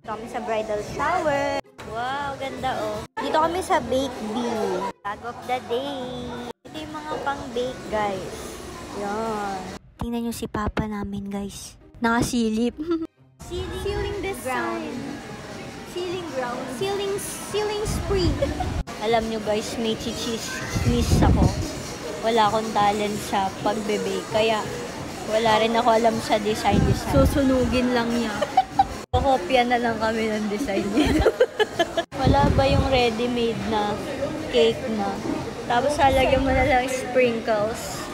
Kami sa bridal shower. Wow, ganda oh. Dito kami sa Bake Bee. Tag of the day. Ito yung mga pang-bake, guys. Yan. Tingnan nyo si Papa namin, guys. Nakasilip. Ceiling design. Ceiling ground. Ceiling spree. Alam nyo, guys, may chichismis ako. Wala akong talent sa pagbe-bake. Kaya, wala rin ako alam sa design. Susunugin lang niya. Kopya na lang kami ng design niya. Wala ba yung ready-made na cake na? Tapos lalagyan mo na lang sprinkles.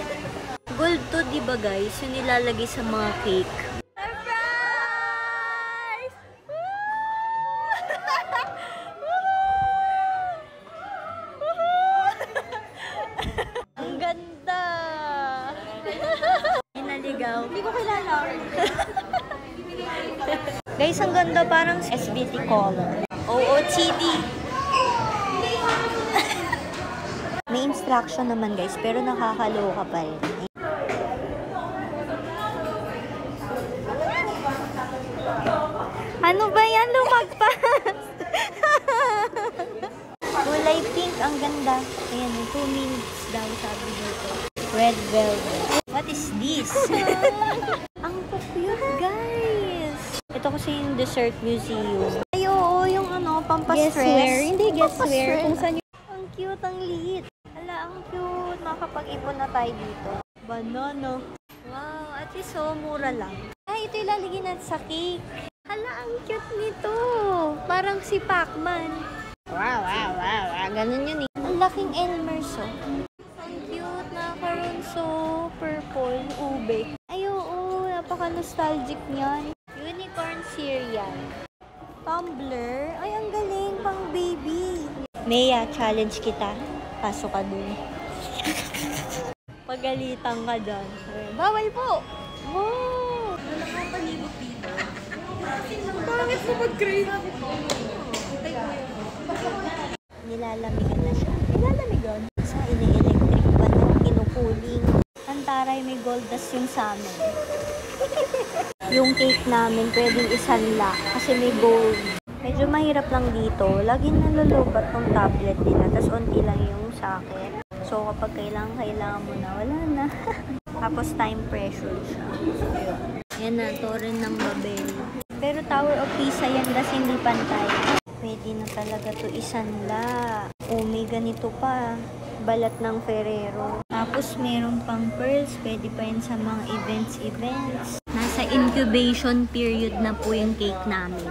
Gold to, diba guys? Yung nilalagay sa mga cake. Surprise! Ang ganda! Inaligaw. Hindi ko kilala. Guys, ang ganda, parang SBT color. OOTD. May instruction naman, guys, pero nakakaloka pa rin. Ano ba yan? Lumagpas! Kulay pink, ang ganda. Ayan, 2 minutes daw sabi dito. Red velvet. What is this? Ang cute, guys! Ito kasi yung dessert museum. Ay, oo, yung ano, pampastress. Guesswear. Hindi guesswear. Kung saan yung... Ang cute, ang liit. Ala, ang cute. Nakapag-ipon na tayo dito. Banana. Wow, at least so, mura lang. Ay, ito ilalagay natin sa cake. Ala, ang cute nito. Parang si Pac-Man. Wow. Ganun yun eh. Ang laking Elmer's, oh. Ang cute. Nakakaroon so purple. Ube. Ay, oo. Napaka-nostalgic niyan. Unicorn cereal. Tumbler. Ay, ang galing. Pang baby. Mea, challenge kita. Pasok ka dun. Pagalitan ka dun. Bawal po. Wow. Nakapalibot dito. Bakit mo mag-crave? Nilalamigan na siya. Nilalamigan? Sa ini-electric pa no? Kinukuling. Ang taray, may gold dust yung sa amin. Yung cake namin, pwedeng isanla kasi may gold. Medyo mahirap lang dito. Laging nalulubat ng tablet nila. Tapos unti lang yung socket. So, kapag kailangan mo na, wala na. Tapos time pressure siya. Yan na, Torre ng Babel. Pero Tower of Pisa yan kasi hindi pantay. Pwede na talaga to isanla. O, may ganito pa. Balat ng Ferrero. Tapos meron pang pearls. Pwede pa yan sa mga events. Nasa incubation period na po yung cake namin.